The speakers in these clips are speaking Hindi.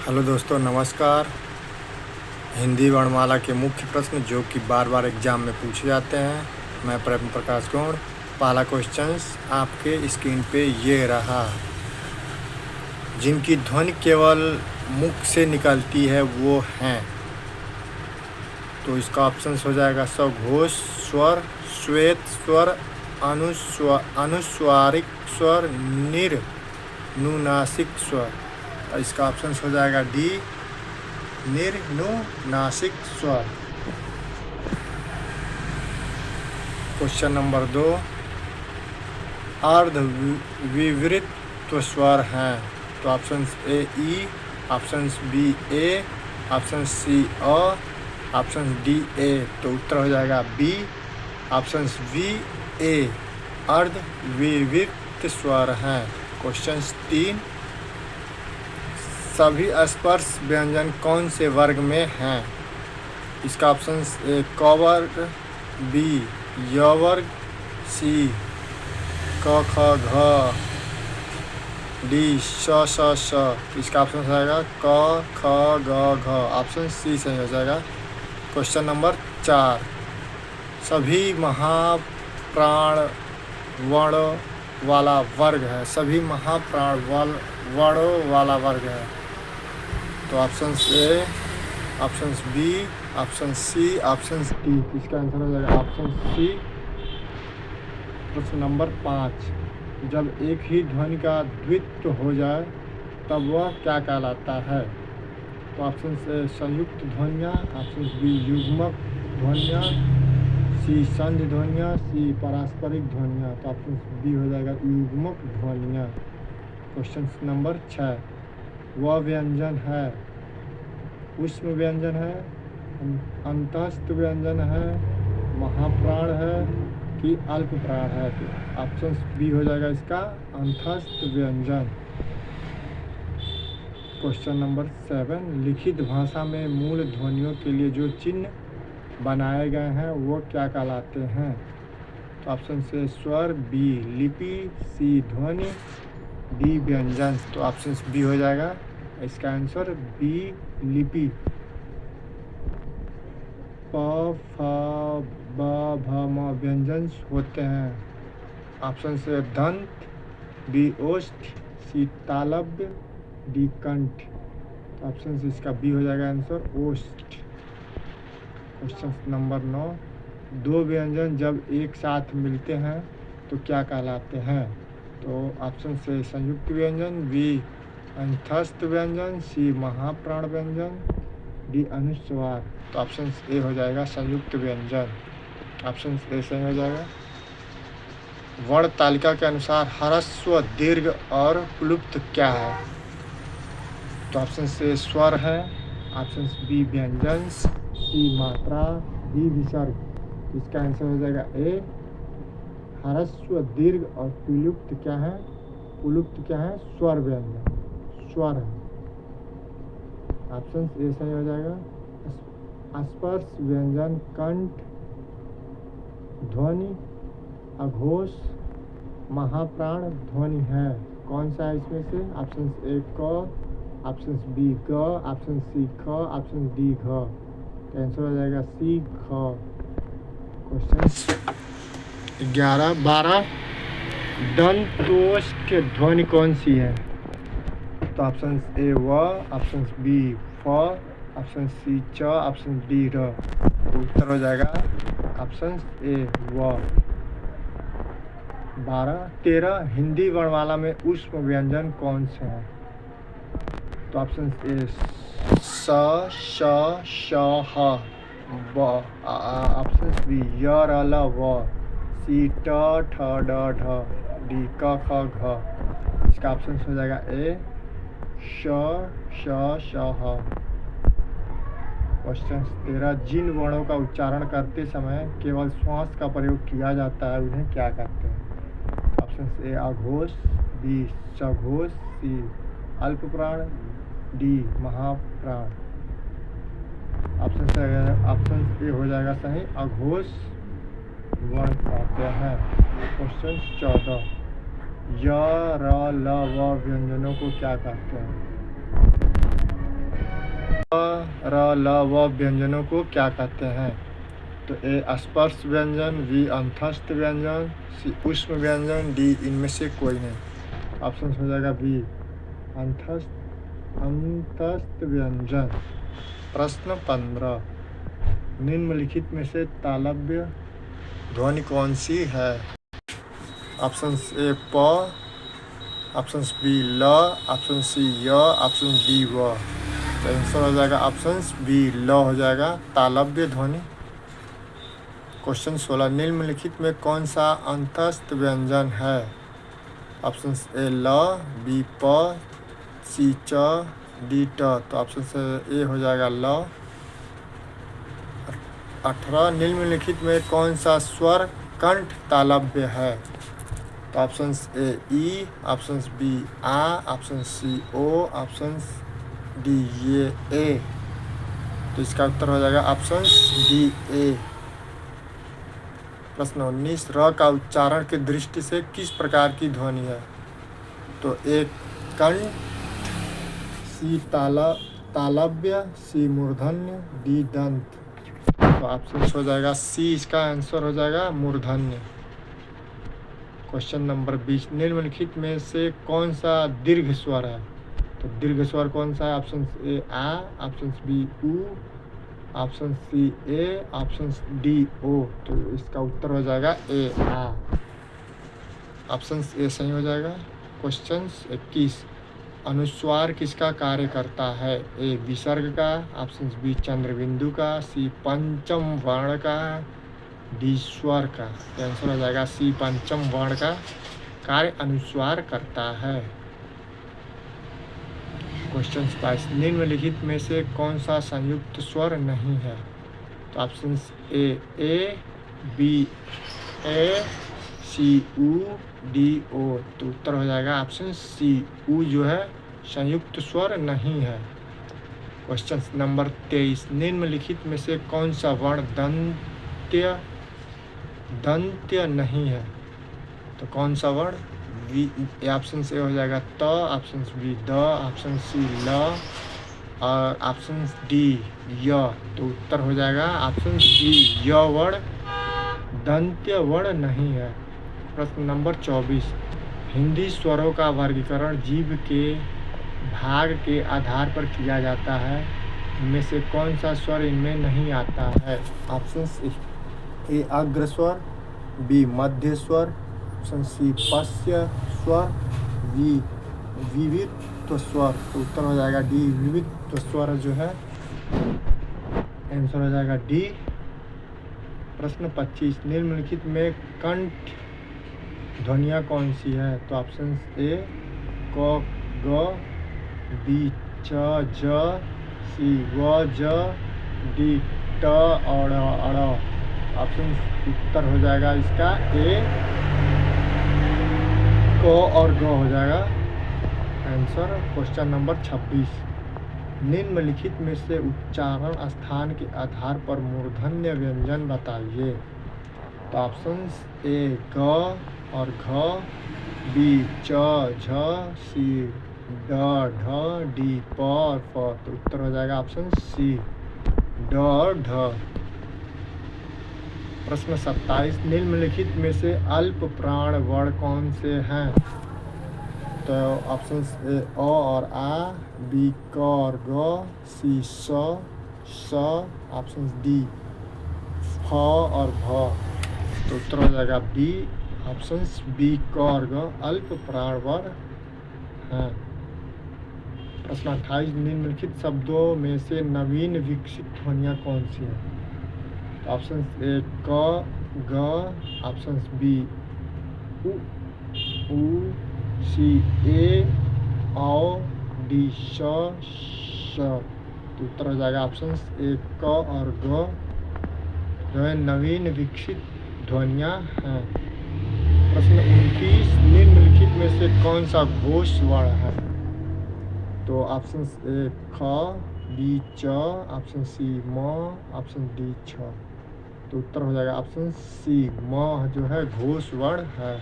हेलो दोस्तों, नमस्कार। हिंदी वर्णमाला के मुख्य प्रश्न जो कि बार बार एग्जाम में पूछे जाते हैं। मैं प्रेम प्रकाश गौड़। पहला क्वेश्चंस आपके स्क्रीन पे ये रहा। जिनकी ध्वनि केवल मुख से निकलती है वो हैं। तो इसका ऑप्शन हो जाएगा सघोष स्वर, श्वेत स्वर, अनुस्वारिक स्वर, निर्नुनासिक स्वर। इसका ऑप्शन हो जाएगा डी, निर्नुनासिक स्वर। क्वेश्चन नंबर 2, अर्ध विवृत स्वर हैं। तो ऑप्शन ए ई, ऑप्शन बी ए, ऑप्शन सी अ, ऑप्शन डी ए। तो उत्तर हो जाएगा बी, ऑप्शन बी ए, अर्ध विवृत स्वर हैं। क्वेश्चन 3, सभी स्पर्श व्यंजन कौन से वर्ग में हैं? इसका ऑप्शन ए क वर्ग, बी य वर्ग, सी क ख घ, डी श श श। इसका ऑप्शन हो जाएगा क ख ग घ। ऑप्शन सी सही हो जाएगा। क्वेश्चन नंबर 4, सभी महाप्राण वर्ण वाला वर्ग है। सभी महाप्राण वर्णों वाला वर्ग है। तो option A, option B, option C, option D. इसका आंसर हो जाएगा ऑप्शन सी। प्रश्न नंबर 5, जब एक ही ध्वनि का द्वित्व हो जाए तब वह क्या कहलाता है? तो ऑप्शन ए संयुक्त ध्वनियाँ, ऑप्शन बी युग्मक ध्वनियाँ, सी संधि ध्वनियाँ, सी पारस्परिक ध्वनियाँ। तो ऑप्शन बी हो जाएगा युग्मक ध्वनियाँ। क्वेश्चन नंबर 6, वह व्यंजन है ऊष्म व्यंजन है, अंतस्थ व्यंजन है, महाप्राण है कि अल्प प्राण है? तो ऑप्शन बी हो जाएगा इसका अंतस्थ व्यंजन। क्वेश्चन नंबर 7, लिखित भाषा में मूल ध्वनियों के लिए जो चिन्ह बनाए गए हैं वो क्या कहलाते हैं? तो ऑप्शन से स्वर, बी लिपि, सी ध्वनि, डी व्यंजन। तो ऑप्शन बी हो जाएगा इसका आंसर बी लिपि। प फ ब भ म व्यंजन होते हैं। ऑप्शन से दंत, बी ओष्ठ, सी तालव्य, डी कंठ। तो ऑप्शन से इसका बी हो जाएगा आंसर ओष्ठ। क्वेश्चन नंबर 9, दो व्यंजन जब एक साथ मिलते हैं तो क्या कहलाते हैं? तो ऑप्शन से संयुक्त व्यंजन, बी अंतस्थ व्यंजन, सी महाप्राण व्यंजन, डी अनुस्वार। तो ऑप्शन ए हो जाएगा संयुक्त व्यंजन। ऑप्शन ए सही हो जाएगा। वर्ण तालिका के अनुसार ह्रस्व, दीर्घ और प्लुप्त क्या है? तो ऑप्शन से स्वर है, ऑप्शन बी व्यंजन, सी मात्रा, डी विसर्ग। इसका आंसर हो जाएगा ए, ह्रस्व, दीर्घ और प्लुप्त क्या है? प्लुप्त क्या है? स्वर व्यंजन, स्वर है। ऑप्शन ए सही हो जाएगा। स्पर्श व्यंजन कंठ, ध्वनि, अघोष, महाप्राण ध्वनि है। कौन सा है इसमें से? ऑप्शन ए क, ऑप्शन बी ग, ऑप्शन सी ख, ऑप्शन डी घ। आंसर हो जाएगा सी ख। क्वेश्चन 11, 12, दंतोष्ठ ध्वनि कौन सी है? तो ऑप्शन ए व, ऑप्शन बी फ, ऑप्शन सी च, ऑप्शन डी र। उत्तर हो जाएगा ऑप्शन ए व। 12, 13, हिंदी वर्णमाला में ऊष्म व्यंजन कौन से हैं? तो ऑप्शन ए स, श, श, ह, ब, ऑप्शन बी य, र, ल, व, सी ट, ठ, ड, ढ, डी क, ख, घ। इसका ऑप्शन हो जाएगा ए श, श, श, ह। क्वेश्चन 13, जिन वर्णों का उच्चारण करते समय केवल श्वास का प्रयोग किया जाता है उन्हें क्या कहते हैं? ऑप्शन ए अघोष, बी सघोष, सी अल्प प्राण, डी महाप्राण। ऑप्शन ए हो जाएगा सही, अघोष वर्ण कहते हैं। क्वेश्चन 14, य, र, ल, व व्यंजनों को क्या कहते हैं? र ल व व्यंजनों को क्या कहते हैं? तो ए स्पर्श व्यंजन, बी अंतस्थ व्यंजन, सी ऊष्म व्यंजन, डी इनमें से कोई नहीं। ऑप्शन हो जाएगा बी अंतस्थ व्यंजन। प्रश्न 15, निम्नलिखित में से तालव्य ध्वनि कौन सी है? ऑप्शन ए प, ऑप्शन बी ल, ऑप्शन सी य, ऑप्शन डी व। तो आंसर हो जाएगा ऑप्शन बी ल हो जाएगा तालव्य ध्वनि। क्वेश्चन 16, निम्नलिखित में कौन सा अंतस्थ व्यंजन है? ऑप्शन ए ल, बी प, सी च, डी ट। तो ऑप्शन से ए हो जाएगा ल। 18, निम्नलिखित में कौन सा स्वर कंठ तालव्य है? तो ऑप्शन ए ई, ऑप्शन बी आ, ऑप्शन सी ओ, ऑप्शन डी ये ए। तो इसका उत्तर हो जाएगा ऑप्शन डी ए। प्रश्न 19, र का उच्चारण की दृष्टि से किस प्रकार की ध्वनि है? तो ए कंठ, सी तालव्य, सी मूर्धन्य, डी दंत। तो ऑप्शन हो जाएगा सी, इसका आंसर हो जाएगा मूर्धन्य। क्वेश्चन नंबर 20, निम्नलिखित में से कौन सा दीर्घ स्वर है? तो दीर्घ स्वर कौन सा है? ऑप्शन ए आ, ऑप्शन बी ऊ, ऑप्शन सी ए, ऑप्शन डी ओ। तो इसका उत्तर हो जाएगा ए आ। ऑप्शन ए सही हो जाएगा। क्वेश्चन 21, अनुस्वार किसका कार्य करता है? ए विसर्ग का, ऑप्शन बी चंद्रबिंदु का, सी पंचम वर्ण का, डी स्वर का। आंसर हो जाएगा सी, पंचम वर्ण का कार्य अनुस्वार करता है। क्वेश्चन 22, निम्नलिखित में से कौन सा संयुक्त स्वर नहीं है? तो ऑप्शन ए बी ए, सी ऊ, डी ओ। तो उत्तर हो जाएगा ऑप्शन सी, ऊ जो है संयुक्त स्वर नहीं है। क्वेश्चन नंबर 23, निम्नलिखित में से कौन सा वर्ण दंत्य नहीं है? तो कौन सा वर्ण? ऑप्शन ए हो जाएगा त, ऑप्शन बी द, ऑप्शन सी ल और ऑप्शन डी य। तो उत्तर हो जाएगा ऑप्शन डी य वर्ण दंत्य वर्ण नहीं है। प्रश्न नंबर 24, हिंदी स्वरों का वर्गीकरण जीभ के भाग के आधार पर किया जाता है। इनमें से कौन सा स्वर इनमें नहीं आता है? ऑप्शन ए अग्र स्वर, बी मध्य स्वर, ऑप्शन सी पश्य स्वर, बी विविध स्वर। तो उत्तर हो जाएगा डी विविध स्वर जो है आंसर हो जाएगा डी। प्रश्न 25, निम्नलिखित में कंठ ध्वनियाँ कौन सी है? तो ऑप्शन ए क ग, बी च ज, सी व ज, डी ट और अड़। ऑप्शन उत्तर हो जाएगा इसका ए क और ग हो जाएगा आंसर। क्वेश्चन नंबर 26, निम्नलिखित में से उच्चारण स्थान के आधार पर मूर्धन्य व्यंजन बताइए। तो ऑप्शन ए ग और घ, बी च झ, सी ड ढ, डी प और फ। तो उत्तर हो जाएगा ऑप्शन सी ड ढ। प्रश्न 27, निम्नलिखित में से अल्प प्राण वर्ण कौन से हैं? तो ऑप्शन ए अ और आ, बी क और ग, सी स, ऑप्शन डी फ और भ। तो उत्तर हो जाएगा बी, ऑप्शन बी क और ग अल्प प्राण वर्ण हैं। प्रश्न 28, निम्नलिखित शब्दों में से नवीन विकसित ध्वनियाँ कौन सी हैं? ऑप्शन ए क ग, ऑप्शन बी उ, सी ए, औ, डी श। तो उत्तर हो जाएगा ऑप्शन ए क और ग जो है नवीन विकसित ध्वनियाँ हैं। प्रश्न 29, निम्नलिखित में से कौन सा घोष वर्ण है? तो ऑप्शन ए ख, बी च, ऑप्शन सी म, ऑप्शन डी छ। तो उत्तर हो जाएगा ऑप्शन सी म जो है घोष वर्ण है।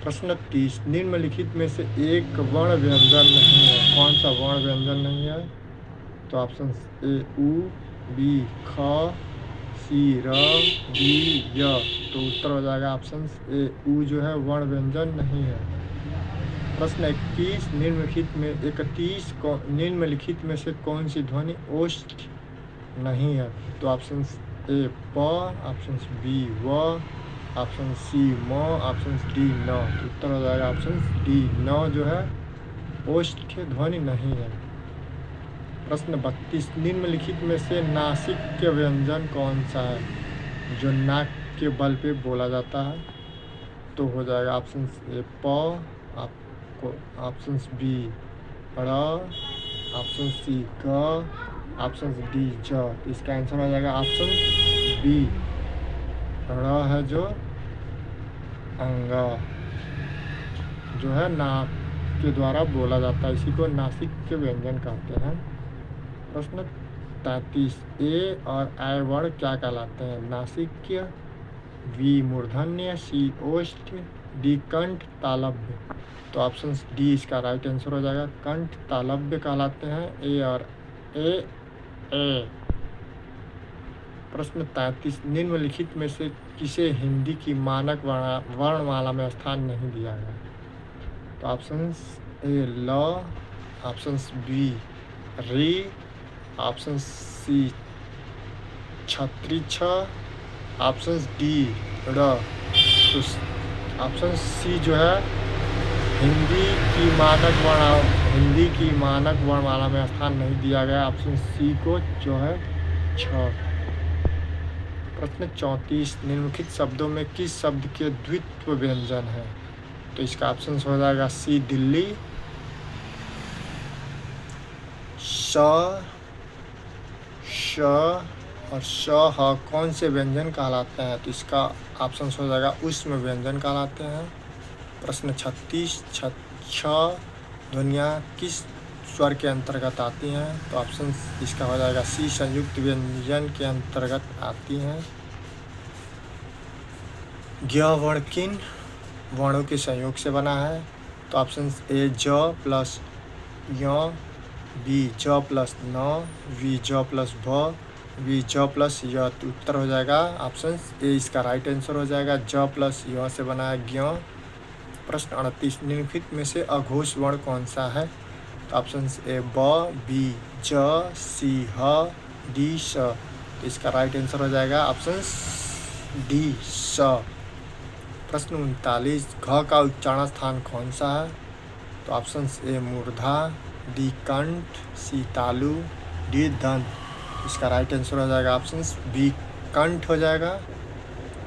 प्रश्न 30, निम्नलिखित में से एक वर्ण व्यंजन नहीं है। कौन सा वर्ण व्यंजन नहीं है? तो ऑप्शन ए उ, बी ख, सी र, डी य। तो उत्तर हो जाएगा ऑप्शन ए उ जो है वर्ण व्यंजन नहीं है। प्रश्न 21, निम्नलिखित में से कौन सी ध्वनि ओष्ठ नहीं है? तो ऑप्शन ए प, ऑप्शन बी व, ऑप्शन सी म, ऑप्शन डी न। तो उत्तर हो जाएगा ऑप्शन डी न जो है ओष्ठ ध्वनि नहीं है। प्रश्न 32, निम्नलिखित में से नासिक व्यंजन कौन सा है जो नाक के बल पे बोला जाता है? तो हो जाएगा ऑप्शन ए प, ऑप्शन बी र, ऑप्शन सी ग, ऑप्शन डी ज। तो इसका आंसर हो जाएगा ऑप्शन बी र है जो अंग जो है नाक के द्वारा बोला जाता है, इसी को नासिक के व्यंजन कहते हैं। प्रश्न 33, ए और ऐ वर्ण क्या कहलाते हैं? नासिक्य, बी मूर्धन्य, सी ओष्ठ, डी कंठ तालव्य। तो ऑप्शन डी इसका राइट आंसर हो जाएगा, कंठ तालव्य कहलाते हैं ए और ए। प्रश्न 33, निम्नलिखित में से किसे हिंदी की मानक वर्णमाला में स्थान नहीं दिया गया? तो ऑप्शन ए ल, ऑप्शन बी री, ऑप्शन सी छत्री छ, ऑप्शन डी र। तो ऑप्शन सी जो है हिंदी की मानक वर्णमाला में स्थान नहीं दिया गया, ऑप्शन सी को जो है छ। प्रश्न 34, निम्नलिखित शब्दों में किस शब्द के द्वित्व व्यंजन है? तो इसका ऑप्शन हो जाएगा सी दिल्ली, श और श ह कौन से व्यंजन कहलाते हैं? तो इसका ऑप्शन हो जाएगा ऊष्म व्यंजन कहलाते हैं। प्रश्न 36, छ ध्वनियाँ किस स्वर के अंतर्गत आती हैं? तो ऑप्शन इसका हो जाएगा सी संयुक्त व्यंजन के अंतर्गत आती हैं। ज्ञ वर्ण किन वर्णों के संयोग से बना है? तो ऑप्शन ए ज प्लस य, बी ज प्लस न, वी ज प्लस भ, वी ज प्लस य। तो उत्तर हो जाएगा ऑप्शन ए इसका राइट आंसर हो जाएगा, ज प्लस य से बना है ज्ञ। प्रश्न 38, निम्नलिखित में से अघोष वर्ण कौन सा है? तो ऑप्शन ए ब, बी ज, सी ह, डी स। तो इसका राइट आंसर हो जाएगा ऑप्शन डी स। प्रश्न 39, घ का उच्चारण स्थान कौन सा है? तो ऑप्शन ए मूर्धा, डी कंठ, सी तालु, डी दंत। इसका राइट आंसर हो जाएगा ऑप्शन बी कंठ हो जाएगा।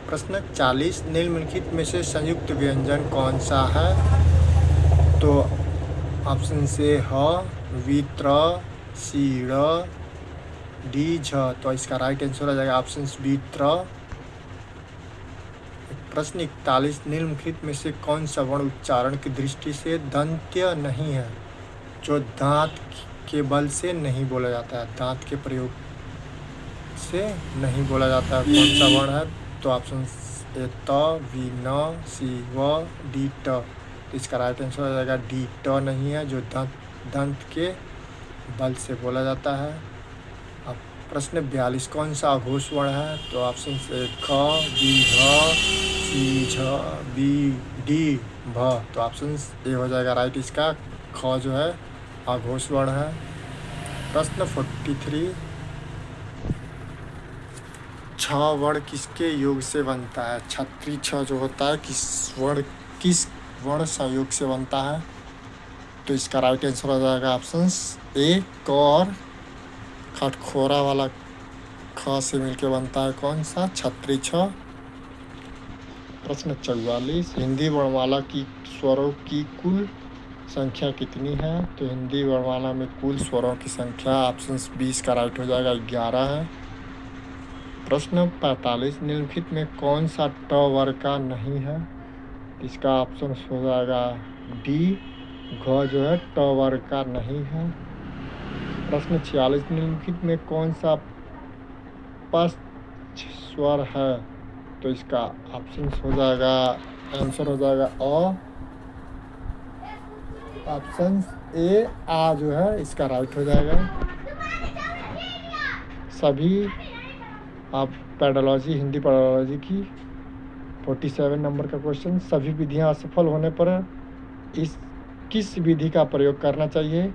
प्रश्न 40, निम्नलिखित में से संयुक्त व्यंजन कौन सा है? तो ऑप्शन से ह, वी त्र, सी र, डी झ। तो इसका राइट आंसर हो जाएगा ऑप्शन बी त्र। प्रश्न 41, निम्नलिखित में से कौन सा वर्ण उच्चारण की दृष्टि से दंत्य नहीं है, जो दांत के बल से नहीं बोला जाता है, दांत के प्रयोग से नहीं बोला जाता है, कौन सा वर्ण है? तो ऑप्शन ए त, वी न, सी व, डी ट। तो इसका राइट आंसर हो जाएगा डी ट नहीं है, जो दंत के बल से बोला जाता है। अब प्रश्न 42, कौन सा अघोष वर्ण है? तो ऑप्शन ए ख, बी घ, सी झ, बी डी भ। तो ऑप्शन ए हो जाएगा राइट इसका, ख जो है अघोष वर्ण है। प्रश्न 43, छ वर्ण किसके योग से बनता है? छत्री छ जो होता है किस वर्ण संयोग से बनता है? तो इसका राइट आंसर हो जाएगा ऑप्शन ए क और खटखोरा वाला ख से मिलकर बनता है कौन सा? छत्री छ। प्रश्न 44, हिंदी वर्णमाला की स्वरों की कुल संख्या कितनी है? तो हिंदी वर्णमाला में कुल स्वरों की संख्या ऑप्शन 20 का राइट हो जाएगा 11 है। प्रश्न 45, निम्नलिखित में कौन सा ट वर्ग का नहीं है? इसका ऑप्शन हो जाएगा डी घ जो है ट वर्ग का नहीं है। प्रश्न 46, निम्नलिखित में कौन सा पश्च स्वर है? तो इसका ऑप्शन हो जाएगा आंसर हो जाएगा अ। ऑप्शन ए आ जो है इसका राइट हो जाएगा। सभी आप पेडोलॉजी, हिंदी पेडोलॉजी की 47 नंबर का क्वेश्चन, सभी विधियां असफल होने पर इस किस विधि का प्रयोग करना चाहिए?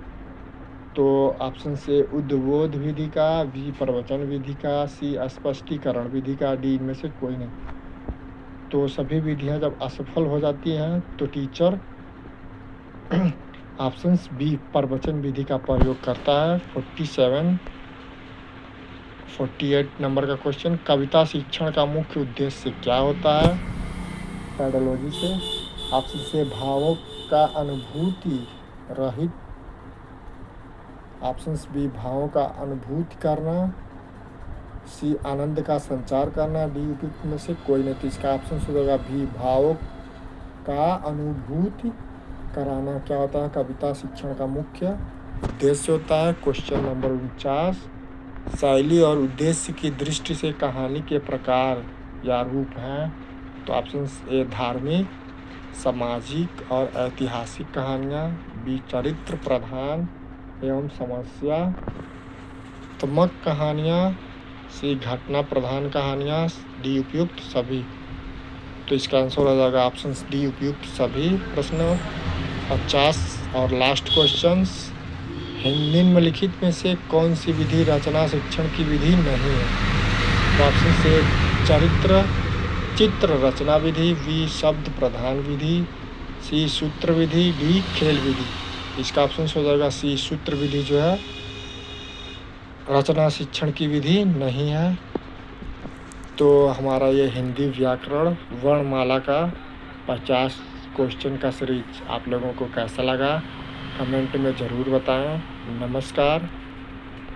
तो ऑप्शन से उद्बोध विधि का, बी प्रवचन विधि का, सी स्पष्टीकरण विधि का, डी इनमें से कोई नहीं। तो सभी विधियां जब असफल हो जाती हैं तो टीचर ऑप्शन बी प्रवचन विधि का प्रयोग करता है। 48 नंबर का क्वेश्चन, कविता शिक्षण का मुख्य उद्देश्य क्या होता है? पेडोलॉजी से ऑप्शन से भावों का अनुभूति रहित, ऑप्शन बी भावों का अनुभूति करना, सी आनंद का संचार करना, डी उपयुक्त में से कोई नहीं। तो इसका ऑप्शन हो जाएगा भी भावों का अनुभूति कराना क्या होता है? कविता शिक्षण का मुख्य उद्देश्य होता है। क्वेश्चन नंबर 49, शैली और उद्देश्य की दृष्टि से कहानी के प्रकार या रूप हैं? तो ऑप्शन ए धार्मिक, सामाजिक और ऐतिहासिक कहानियाँ, बी चरित्र प्रधान एवं समस्यात्मक कहानियाँ, सी घटना प्रधान कहानियाँ, डी उपयुक्त सभी। तो इसका आंसर हो जाएगा ऑप्शन डी उपयुक्त सभी। प्रश्न 50 और लास्ट क्वेश्चंस, निम्नलिखित में से कौन सी विधि रचना शिक्षण की विधि नहीं है? तो ऑप्शन से चित्र रचना विधि, बी शब्द प्रधान विधि, सी सूत्र विधि, डी खेल विधि। इसका ऑप्शन हो जाएगा सी सूत्र विधि जो है रचना शिक्षण की विधि नहीं है। तो हमारा ये हिंदी व्याकरण वर्णमाला का 50 क्वेश्चन का सीरीज आप लोगों को कैसा लगा कमेंट में ज़रूर बताएं। नमस्कार।